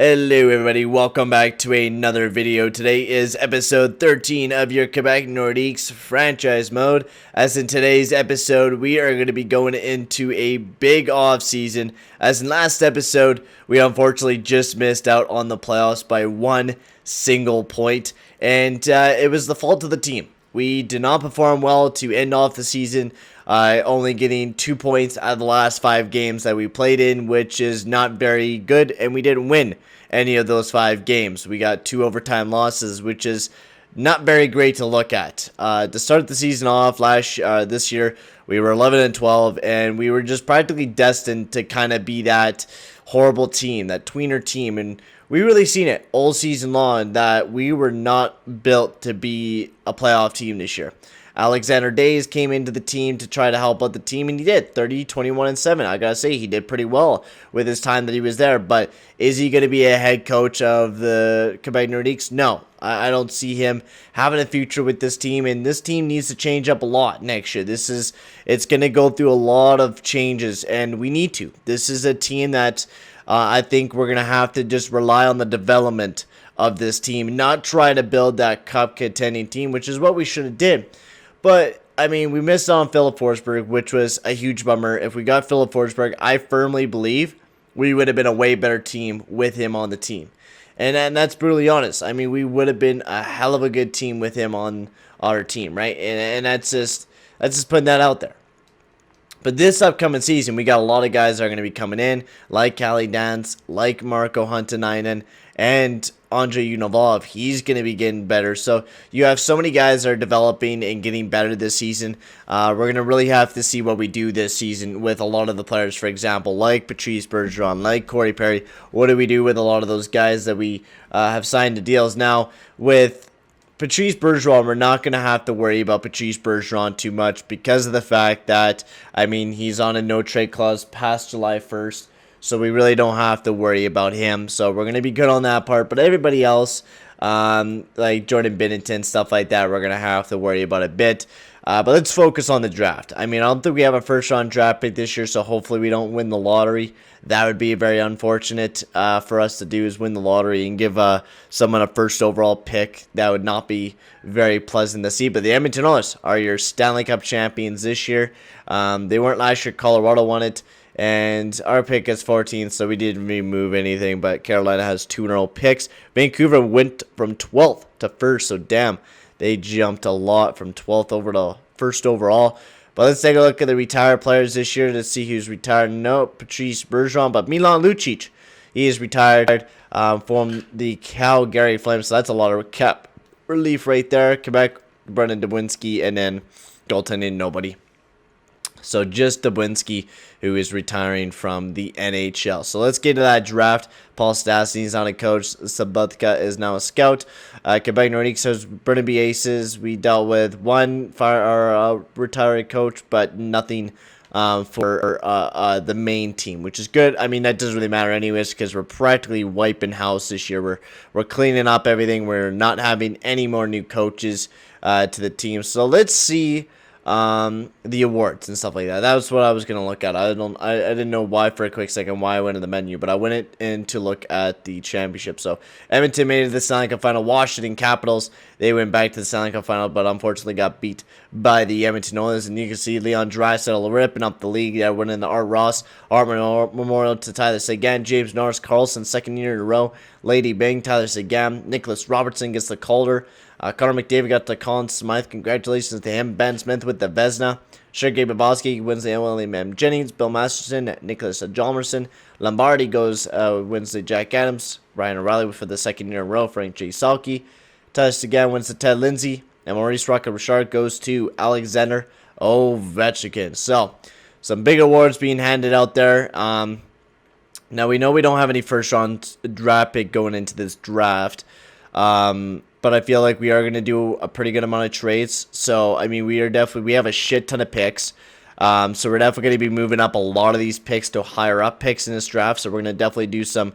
Hello everybody, welcome back to another video. Today is episode 13 of your Quebec Nordiques franchise mode. As in today's episode, we are going to be going into a big off season. As in last episode, we unfortunately just missed out on the playoffs by one single point. And it was the fault of the team. We did not perform well to end off the season, only getting 2 points out of the last 5 games that we played in, which is not very good, and we didn't win any of those 5 games. We got 2 overtime losses, which is not very great to look at. To start the season off this year, we were 11-12, and we were just practically destined to kind of be that horrible team, that tweener team, and we really seen it all season long that we were not built to be a playoff team this year. Alexander Days came into the team to try to help out the team, and he did. 30, 21, and 7. I gotta say, he did pretty well with his time that he was there. But is he going to be a head coach of the Quebec Nordiques? No. I don't see him having a future with this team, and this team needs to change up a lot next year. It's going to go through a lot of changes, and we need to. This is a team that I think we're going to have to just rely on the development of this team, not try to build that cup contending team, which is what we should have did. But, I mean, we missed on Philip Forsberg, which was a huge bummer. If we got Philip Forsberg, I firmly believe we would have been a way better team with him on the team. And that's brutally honest. I mean, we would have been a hell of a good team with him on our team, right? And that's just putting that out there. But this upcoming season, we got a lot of guys that are going to be coming in, like Cali Dance, like Marco Huntinainen, and Andrei Yunovalov. He's going to be getting better. So you have so many guys that are developing and getting better this season. We're going to really have to see what we do this season with a lot of the players, for example, like Patrice Bergeron, like Corey Perry. What do we do with a lot of those guys that we have signed to deals? Now, with Patrice Bergeron, we're not going to have to worry about Patrice Bergeron too much because of the fact that, I mean, he's on a no-trade clause past July 1st, so we really don't have to worry about him. So we're going to be good on that part, but everybody else, like Jordan Binnington, stuff like that, we're going to have to worry about a bit. But let's focus on the draft. I mean, I don't think we have a first-round draft pick this year, so hopefully we don't win the lottery. That would be very unfortunate for us to do, is win the lottery and give someone a first overall pick. That would not be very pleasant to see. But the Edmonton Oilers are your Stanley Cup champions this year. They weren't last year. Colorado won it. And our pick is 14th, so we didn't remove anything. But Carolina has 2 in a row picks. Vancouver went from 12th to 1st, so damn. They jumped a lot from 12th over to 1st overall. But let's take a look at the retired players this year to see who's retired. No, Patrice Bergeron, but Milan Lucic. He is retired from the Calgary Flames. So that's a lot of cap relief right there. Quebec, Brendan Dubwinski, and then goaltending, nobody. So just Dubwinski, who is retiring from the NHL. So let's get to that draft. Paul Stastny is on a coach. Sabatka is now a scout. Quebec Nordiques has Burnaby Aces. We dealt with one retired coach, but nothing for the main team, which is good. I mean, that doesn't really matter anyways because we're practically wiping house this year. We're cleaning up everything. We're not having any more new coaches to the team. So let's see the awards and stuff like that. That was what I was gonna look at. I didn't know why for a quick second why I went to the menu, but I went in to look at the championship. So Edmonton made it to the Stanley Cup final. Washington Capitals, they went back to the Stanley Cup final, but unfortunately got beat by the Edmonton Oilers. And you can see Leon Draisaitl ripping up the league. They're winning the Art Ross Art Memorial to Tyler Seguin. James Norris Carlson, 2nd year in a row. Lady Bing, Tyler Seguin. Nicholas Robertson gets the Calder. Connor McDavid got the Colin Smythe. Congratulations to him. Ben Smith with the Vezina. Sergei Bobrovsky wins the William M. Jennings. Bill Masterson. Nicholas Hjalmarsson. Lombardi wins the Jack Adams. Ryan O'Reilly for the 2nd year in a row. Frank J. Salke. Tyler Seguin wins the Ted Lindsay. And Maurice Rocket-Richard goes to Alexander Ovechkin. So, some big awards being handed out there. Now, we know we don't have any first-round draft pick going into this draft. But I feel like we are going to do a pretty good amount of trades. So, I mean, we have a shit ton of picks. So we're definitely going to be moving up a lot of these picks to higher up picks in this draft. So we're going to definitely do some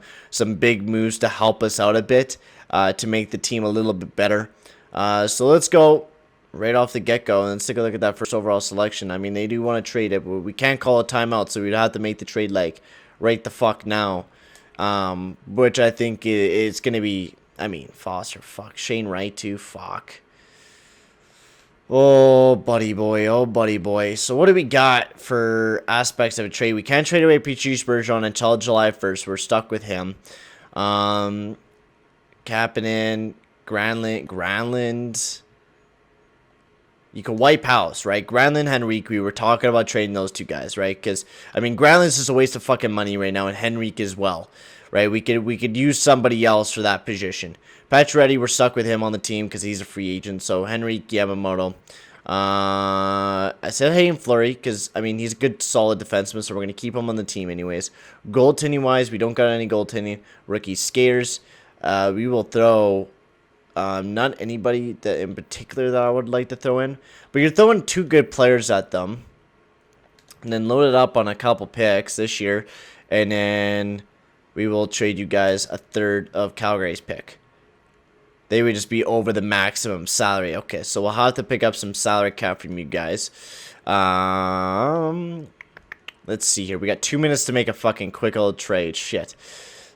big moves to help us out a bit, to make the team a little bit better. So let's go right off the get-go and let's take a look at that first overall selection. I mean, they do want to trade it, but we can't call a timeout, so we'd have to make the trade like right the fuck now. which I think is going to be, I mean, Foster, fuck. Shane Wright, too, fuck. Oh, buddy boy. Oh, buddy boy. So what do we got for aspects of a trade? We can't trade away Patrice Bergeron until July 1st. We're stuck with him. Kapanen, Granlund. You can wipe house, right? Granlund, Henrique, we were talking about trading those two guys, right? Because, I mean, Granlund's just a waste of fucking money right now, and Henrique as well, right? We could use somebody else for that position. Pacioretty, we're stuck with him on the team because he's a free agent. So, Henrique, Yamamoto. I said Haydn Fleury because, I mean, he's a good, solid defenseman, so we're going to keep him on the team anyways. Goaltending-wise, we don't got any goaltending. Rookie skaters. We will throw... not anybody that in particular that I would like to throw in. But you're throwing two good players at them. And then load it up on a couple picks this year. And then we will trade you guys a third of Calgary's pick. They would just be over the maximum salary. Okay, so we'll have to pick up some salary cap from you guys. Let's see here. We got 2 minutes to make a fucking quick old trade. Shit.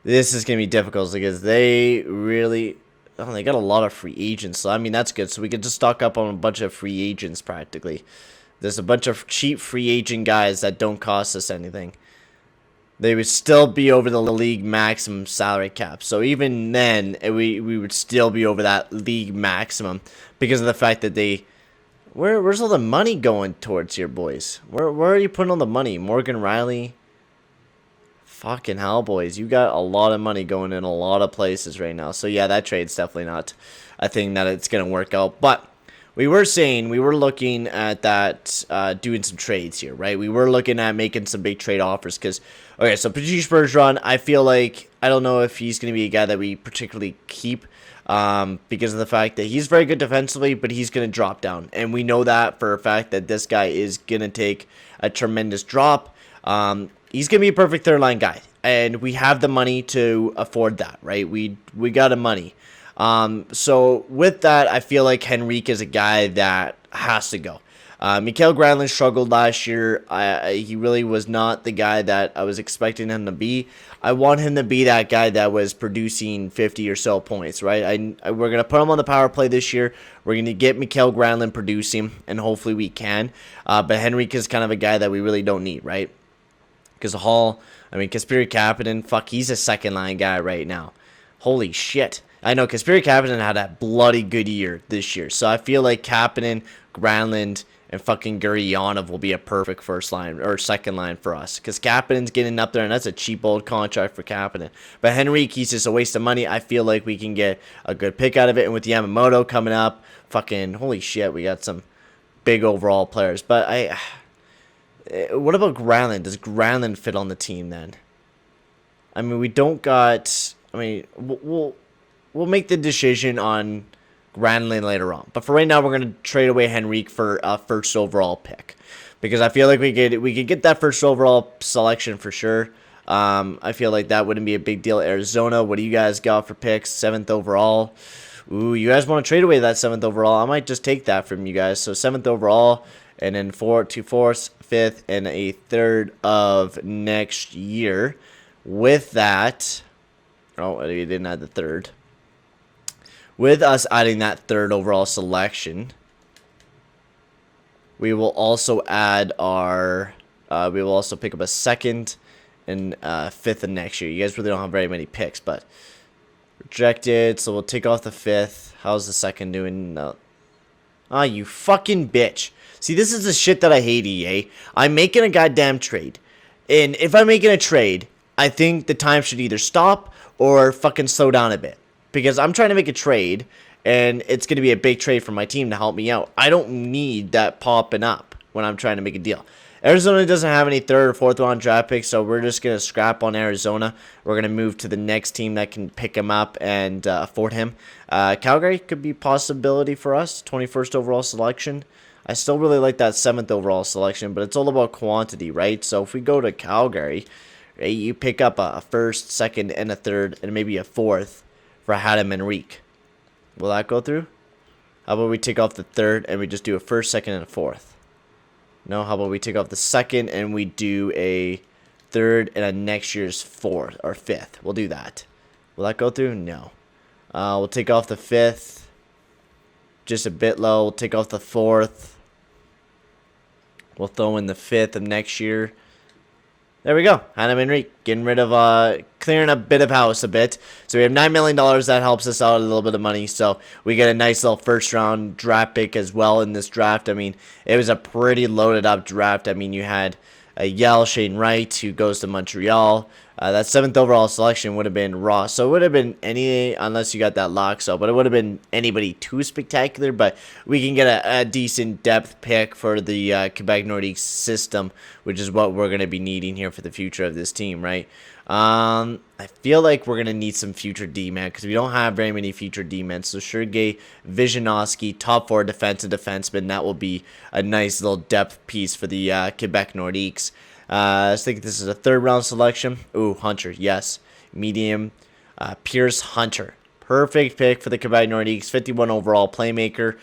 This is going to be difficult because they really... Oh, they got a lot of free agents, so I mean, that's good. So we could just stock up on a bunch of free agents, practically. There's a bunch of cheap free agent guys that don't cost us anything. They would still be over the league maximum salary cap. So even then, we would still be over that league maximum because of the fact that they... Where's all the money going towards here, boys? Where are you putting all the money? Morgan Riley... Fucking hell, boys. You got a lot of money going in a lot of places right now. So, yeah, that trade's definitely not a thing that it's going to work out. But we were saying, we were looking at that, doing some trades here, right? We were looking at making some big trade offers because, okay, so Patrice Bergeron, I feel like, I don't know if he's going to be a guy that we particularly keep because of the fact that he's very good defensively, but he's going to drop down. And we know that for a fact that this guy is going to take a tremendous drop. He's going to be a perfect third-line guy, and we have the money to afford that, right? We got the money. So with that, I feel like Henrique is a guy that has to go. Mikael Granlund struggled last year. He really was not the guy that I was expecting him to be. I want him to be that guy that was producing 50 or so points, right? We're going to put him on the power play this year. We're going to get Mikael Granlund producing, and hopefully we can. But Henrique is kind of a guy that we really don't need, right? Because Hall, I mean, Kasperi Kapanen, fuck, he's a second-line guy right now. Holy shit. I know, Kasperi Kapanen had a bloody good year this year. So I feel like Kapanen, Granlund, and fucking Guryanov will be a perfect first line or second line for us. Because Kapanen's getting up there, and that's a cheap old contract for Kapanen. But Henrique, he's just a waste of money. I feel like we can get a good pick out of it. And with Yamamoto coming up, fucking, holy shit, we got some big overall players. But what about Granlund? Does Granlund fit on the team then? I mean, we don't got... I mean, we'll make the decision on Granlund later on. But for right now, we're going to trade away Henrique for a first overall pick. Because I feel like we could get that first overall selection for sure. I feel like that wouldn't be a big deal. Arizona, what do you guys got for picks? 7th overall. Ooh, you guys want to trade away that 7th overall? I might just take that from you guys. So 7th overall... And then 2 fourths, 5th, and a 3rd of next year. With that, oh, we didn't add the 3rd. With us adding that 3rd overall selection, we will also add our. We will also pick up a 2nd and 5th of next year. You guys really don't have very many picks, but rejected. So we'll take off the 5th. How's the 2nd doing? Ah, you fucking bitch. See, this is the shit that I hate, EA. I'm making a goddamn trade. And if I'm making a trade, I think the time should either stop or fucking slow down a bit. Because I'm trying to make a trade, and it's going to be a big trade for my team to help me out. I don't need that popping up when I'm trying to make a deal. Arizona doesn't have any 3rd or 4th round draft picks, so we're just going to scrap on Arizona. We're going to move to the next team that can pick him up and afford him. Calgary could be a possibility for us, 21st overall selection. I still really like that 7th overall selection, but it's all about quantity, right? So if we go to Calgary, right, you pick up a 1st, 2nd, and a 3rd, and maybe a 4th for Haydn Fleury. Will that go through? How about we take off the 3rd and we just do a 1st, 2nd, and a 4th? No, how about we take off the 2nd and we do a third and a next year's fourth or fifth. We'll do that. Will that go through? No. We'll take off the fifth. Just a bit low. We'll take off the fourth. We'll throw in the fifth of next year. There we go. Haydn Fleury getting rid of, clearing a bit of house a bit. So we have $9 million. That helps us out a little bit of money. So we get a nice little first round draft pick as well in this draft. I mean, it was a pretty loaded up draft. I mean, you had Shane Wright, who goes to Montreal. That 7th overall selection would have been Ross. So it would have been any, unless you got that lock. So, but it would have been anybody too spectacular. But we can get a decent depth pick for the Quebec Nordiques system, which is what we're going to be needing here for the future of this team, right? I feel like we're going to need some future D-men because we don't have very many future D-men. So Sergei Vizhanovsky, top 4 defensive defenseman. That will be a nice little depth piece for the Quebec Nordiques. I think this is a 3rd round selection. Ooh, Hunter, yes. Medium, Pierce Hunter. Perfect pick for the Quebec Nordiques. 51 overall playmaker.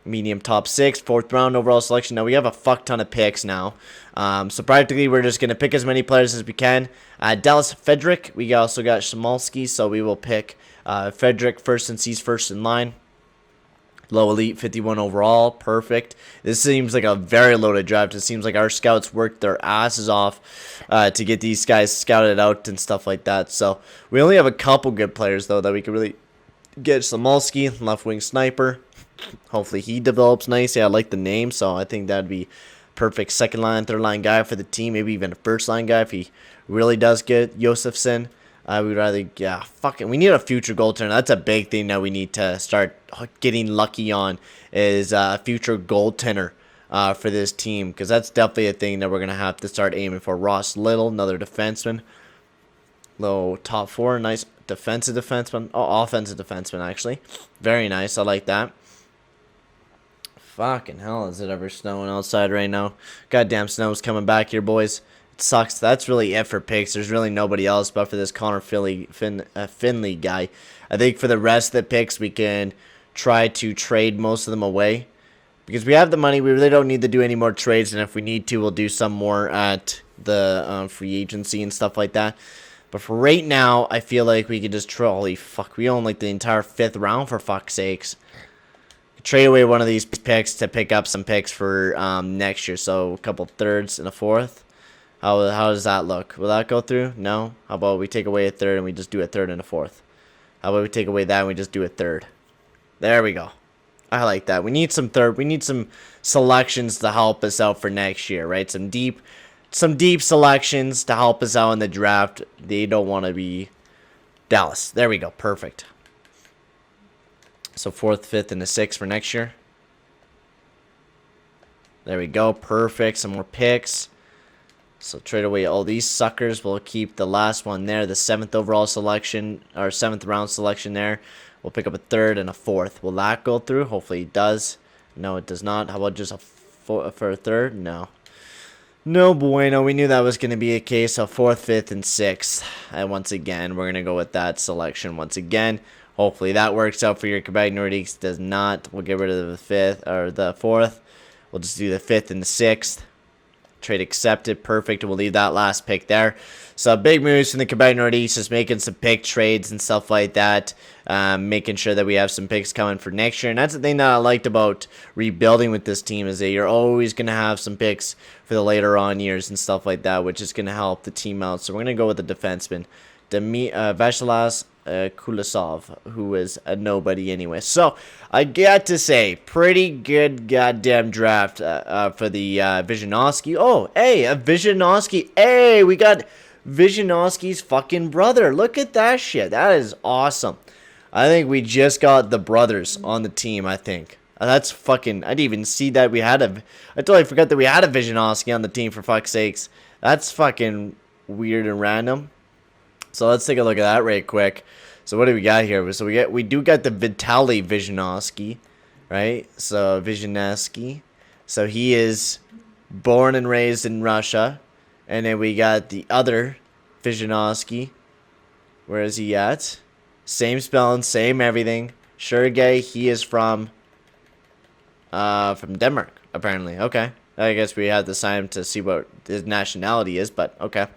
Medium top 6, 4th round overall selection. Now we have a fuck ton of picks now. So practically we're just going to pick as many players as we can. Dallas Frederick. We also got Shamalski, so we will pick Frederick first since he's first in line. Low elite, 51 overall. Perfect. This seems like a very loaded draft. It seems like our scouts worked their asses off to get these guys scouted out and stuff like that. So we only have a couple good players, though, that we can really get. Samolsky, left wing sniper. Hopefully he develops nice. Yeah, I like the name, so I think that'd be perfect 2nd line, 3rd line guy for the team. Maybe even a 1st line guy if he really does get Josefson. We'd rather, yeah, fucking, we need a future goaltender. That's a big thing that we need to start getting lucky on is a future goaltender for this team, because that's definitely a thing that we're going to have to start aiming for. Ross Little, another defenseman. Low top 4, nice defensive defenseman. Oh, offensive defenseman, actually. Very nice. I like that. Fucking hell, is it ever snowing outside right now? Goddamn snow's coming back here, boys. Sucks. That's really it for picks. There's really nobody else but for this Connor Finley guy. I think for the rest of the picks, we can try to trade most of them away. Because we have the money, we really don't need to do any more trades. And if we need to, we'll do some more at the free agency and stuff like that. But for right now, I feel like we could just holy fuck, we own like the entire 5th round for fuck's sakes. Trade away one of these picks to pick up some picks for next year. So a couple 3rds and a 4th. How does that look? Will that go through? No. How about we take away a 3rd and we just do a 3rd and a 4th? How about we take away that and we just do a 3rd? There we go. I like that. We need some we need some selections to help us out for next year, right? Some deep selections to help us out in the draft. They don't want to be Dallas. There we go. Perfect. So 4th, 5th, and the 6th for next year. There we go. Perfect. Some more picks. So trade away all these suckers. We'll keep the last one there, the 7th overall selection, or 7th round selection there. We'll pick up a 3rd and a 4th. Will that go through? Hopefully it does. No, it does not. How about just for a 3rd? No. No bueno. We knew that was going to be a case. So 4th, 5th, and 6th. And once again, we're going to go with that selection once again. Hopefully that works out for your Quebec Nordiques. Does not. We'll get rid of the 5th or the 4th. We'll just do the 5th and the 6th. Trade accepted. Perfect. We'll leave that last pick there. So big moves from the Quebec Nordiques, just making some pick trades and stuff like that. Making sure that we have some picks coming for next year. And that's the thing that I liked about rebuilding with this team is that you're always going to have some picks for the later on years and stuff like that, which is going to help the team out. So we're going to go with the defenseman, Vashilas Kulasov, who is a nobody anyway. So I got to say, pretty good goddamn draft for the Vizhanovsky. Oh, hey, a Vizhanovsky. Hey, we got Vizhanovsky's fucking brother. Look at that shit. That is awesome. I think we just got the brothers on the team, I think. That's fucking, I didn't even see that we had I totally forgot that we had a Vizhanovsky on the team, for fuck's sakes. That's fucking weird and random. So let's take a look at that right quick. So what do we got here? So we do got the Vitaly Vizhanovsky, right? So Vizhanovsky. So he is born and raised in Russia. And then we got the other Vizhanovsky. Where is he at? Same spelling, same everything. Sergey, he is from Denmark, apparently. Okay. I guess we have to sign him to see what his nationality is, but okay.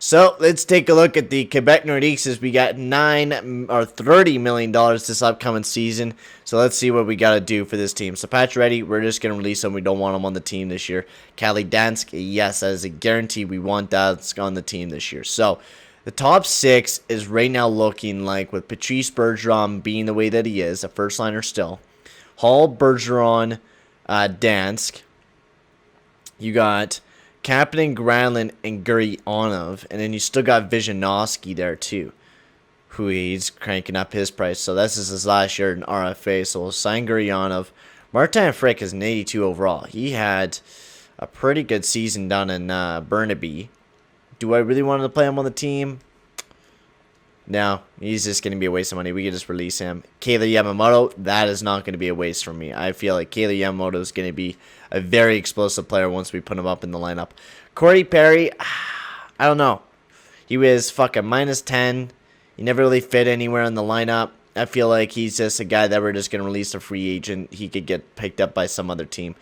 So let's take a look at the Quebec Nordiques as we got $30 million this upcoming season. So let's see what we got to do for this team. So Patch ready, we're just going to release him. We don't want him on the team this year. Cali Dansk, yes, that is a guarantee. We want that on the team this year. So the top 6 is right now looking like, with Patrice Bergeron being the way that he is, a first liner still. Hall, Bergeron, Dansk. You got Kapanen, Granlund, and Gurionov, and then you still got Vishanovsky there too, who he's cranking up his price. So this is his last year in RFA, so we'll sign Gurionov. Martin Frick is an 82 overall. He had a pretty good season down in Burnaby. Do I really want to play him on the team? No, he's just going to be a waste of money. We can just release him. Kayla Yamamoto, that is not going to be a waste for me. I feel like Kayla Yamamoto is going to be a very explosive player once we put him up in the lineup. Corey Perry, I don't know. He was fucking -10. He never really fit anywhere in the lineup. I feel like he's just a guy that we're just going to release a free agent. He could get picked up by some other team.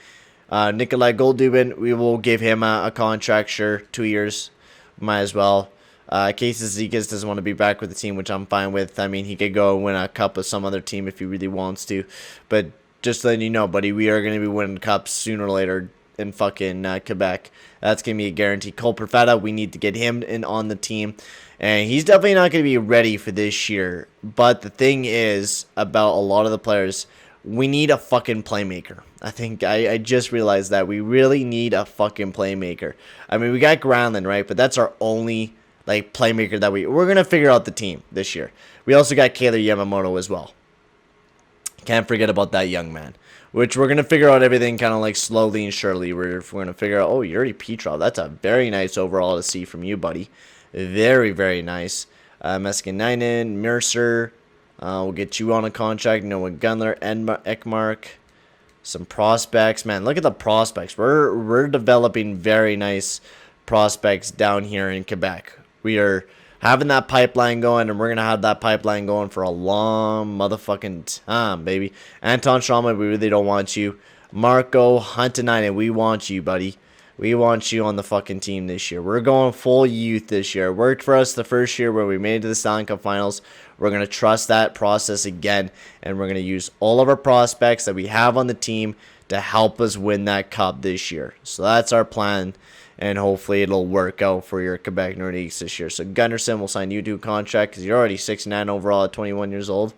Nikolai Goldubin, we will give him a contract, sure. 2 years. Might as well. Casey Zigas doesn't want to be back with the team, which I'm fine with. I mean, he could go win a cup with some other team if he really wants to. But just letting you know, buddy, we are going to be winning cups sooner or later in fucking Quebec. That's going to be a guarantee. Cole Perfetta, we need to get him in on the team. And he's definitely not going to be ready for this year. But the thing is, about a lot of the players, we need a fucking playmaker. I think I just realized that. We really need a fucking playmaker. I mean, we got Granlund, right? But that's our only playmaker that we're going to figure out the team this year. We also got Kayla Yamamoto as well. Can't forget about that young man. Which we're going to figure out everything kind of slowly and surely. We're going to figure out, oh, Yuri Petrov. That's a very nice overall to see from you, buddy. Very, very nice. Meskinainen, Mercer. We'll get you on a contract. Noah Gunler, Ekmark. Some prospects. Man, look at the prospects. We're developing very nice prospects down here in Quebec. We are having that pipeline going, and we're going to have that pipeline going for a long motherfucking time, baby. Anton Sharma, we really don't want you. Marco Huntinainen, we want you, buddy. We want you on the fucking team this year. We're going full youth this year. It worked for us the first year where we made it to the Stanley Cup Finals. We're going to trust that process again, and we're going to use all of our prospects that we have on the team to help us win that cup this year. So that's our plan. And hopefully it'll work out for your Quebec Nordiques this year. So Gunnarsson will sign you to a contract because you're already 6'9" overall at 21 years old.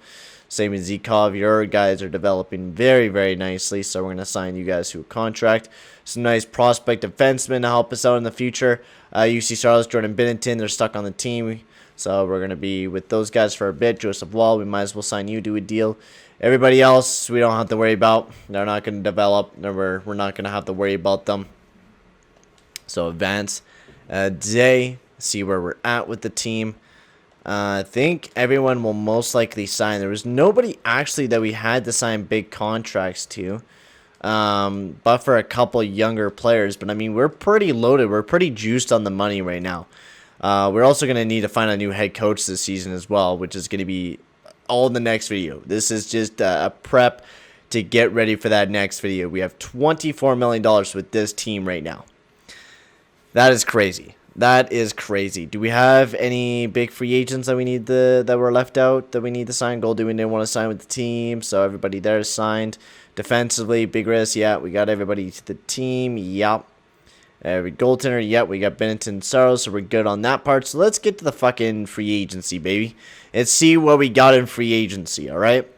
Same as Zikov. Your guys are developing very, very nicely. So we're going to sign you guys to a contract. Some nice prospect defensemen to help us out in the future. UC Charles, Jordan Binnington, they're stuck on the team. So we're going to be with those guys for a bit. Joseph Wall, we might as well sign you to a deal. Everybody else, we don't have to worry about. They're not going to develop. We're not going to have to worry about them. So advance today, see where we're at with the team. I think everyone will most likely sign. There was nobody actually that we had to sign big contracts to, but for a couple younger players. But I mean, we're pretty loaded. We're pretty juiced on the money right now. We're also going to need to find a new head coach this season as well, which is going to be all in the next video. This is just a prep to get ready for that next video. We have $24 million with this team right now. That is crazy. That is crazy. Do we have any big free agents that we need that were left out that we need to sign? Goldie, we didn't want to sign with the team, so everybody there is signed. Defensively, big risk. Yeah, we got everybody to the team. Yep. Every goaltender. Yep, we got Binnington Saros, so we're good on that part. So let's get to the fucking free agency, baby. Let's see what we got in free agency. All right.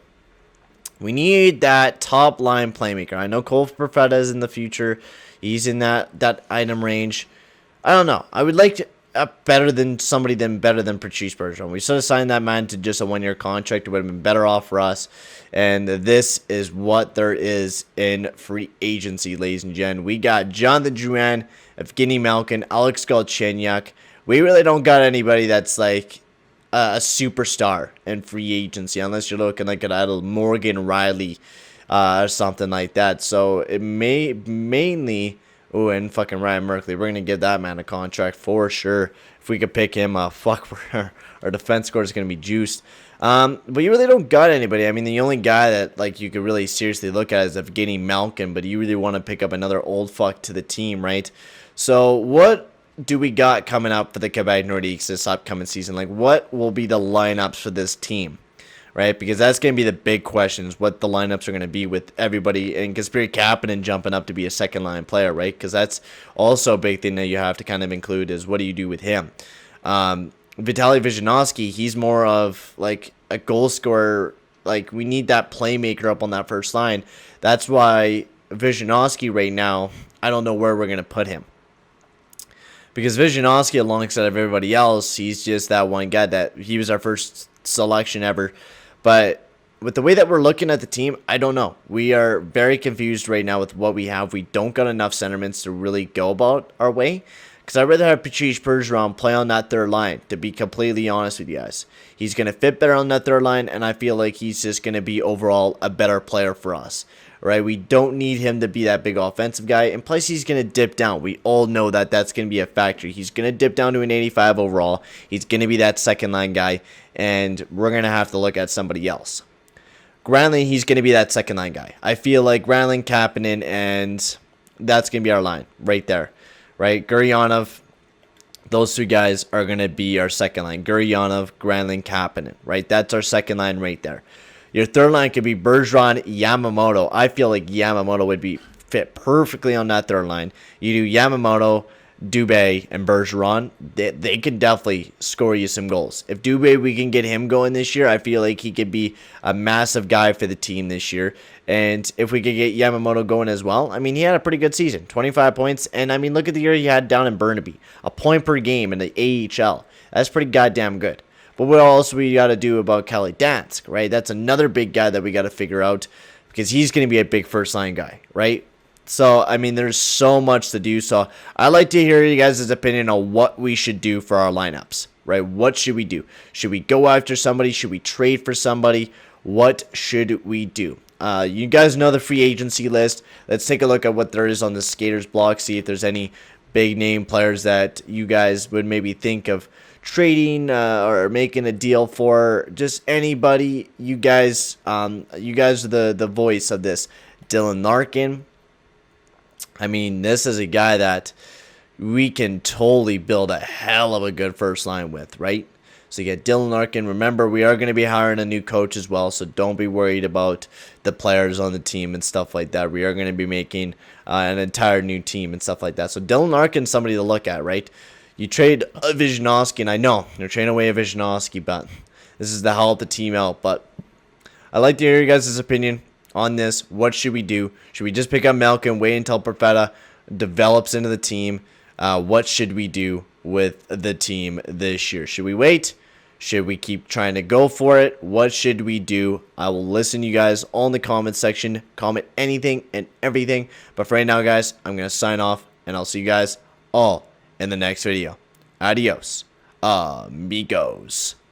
We need that top line playmaker. I know Cole Perfetta is in the future. He's in that item range. I don't know. I would like to, better than Patrice Bergeron. We should have signed that man to just a 1-year contract. It would have been better off for us. And this is what there is in free agency, ladies and gentlemen. We got Jonathan Drouin, Evgeny Malkin, Alex Galchenyuk. We really don't got anybody that's like a superstar in free agency, unless you're looking like at Morgan Riley or something like that. So it mainly Oh, and fucking Ryan Merkley. We're going to give that man a contract for sure. If we could pick him, fuck, our defense score is going to be juiced. But you really don't got anybody. I mean, the only guy that like you could really seriously look at is Evgeny Malkin, but you really want to pick up another old fuck to the team, right? So what do we got coming up for the Quebec Nordiques this upcoming season? Like, what will be the lineups for this team? Right, because that's going to be the big questions, what the lineups are going to be with everybody, and Kasperi Kapanen jumping up to be a second-line player, right? Because that's also a big thing that you have to kind of include is what do you do with him? Vitaly Vishanovsky, he's more of like a goal scorer. Like, we need that playmaker up on that first line. That's why Vishanovsky right now, I don't know where we're going to put him. Because Vishanovsky, alongside of everybody else, he's just that one guy that he was our first selection ever. But with the way that we're looking at the team, I don't know. We are very confused right now with what we have. We don't got enough centermen to really go about our way. Because I'd rather have Patrice Bergeron play on that third line, to be completely honest with you guys. He's going to fit better on that third line, and I feel like he's just going to be overall a better player for us. Right? We don't need him to be that big offensive guy, and plus he's going to dip down. We all know that that's going to be a factor. He's going to dip down to an 85 overall. He's going to be that second line guy, and we're going to have to look at somebody else. Granlund, he's going to be that second line guy. I feel like Granlund, Kapanen, and that's going to be our line right there. Right? Guryanov, those two guys are going to be our second line. Guryanov, Granlund, Kapanen. Right? That's our second line right there. Your third line could be Bergeron, Yamamoto. I feel like Yamamoto would be fit perfectly on that third line. You do Yamamoto, Dubé, and Bergeron. They can definitely score you some goals. If Dubé, we can get him going this year, I feel like he could be a massive guy for the team this year. And if we could get Yamamoto going as well, I mean, he had a pretty good season. 25 points. And, I mean, look at the year he had down in Burnaby. A point per game in the AHL. That's pretty goddamn good. But what else we got to do about Kelly Dansk, right? That's another big guy that we got to figure out because he's going to be a big first-line guy, right? So, I mean, there's so much to do. So, I'd like to hear you guys' opinion on what we should do for our lineups, right? What should we do? Should we go after somebody? Should we trade for somebody? What should we do? You guys know the free agency list. Let's take a look at what there is on the Skaters blog, see if there's any big-name players that you guys would maybe think of trading or making a deal for. Just anybody. You guys are the voice of this. Dylan Larkin. I mean, this is a guy that we can totally build a hell of a good first line with, right? So you get Dylan Larkin. Remember, we are going to be hiring a new coach as well, so don't be worried about the players on the team and stuff like that. We are going to be making an entire new team and stuff like that. So Dylan Larkin's somebody to look at, right? You trade a Vishanovsky, and I know you're trading away a Vishanovsky, but this is to help the team out. But I'd like to hear you guys' opinion on this. What should we do? Should we just pick up Malkin, wait until Perfetta develops into the team? What should we do with the team this year? Should we wait? Should we keep trying to go for it? What should we do? I will listen to you guys all in the comment section. Comment anything and everything. But for right now, guys, I'm going to sign off, and I'll see you guys all in the next video. Adios, amigos.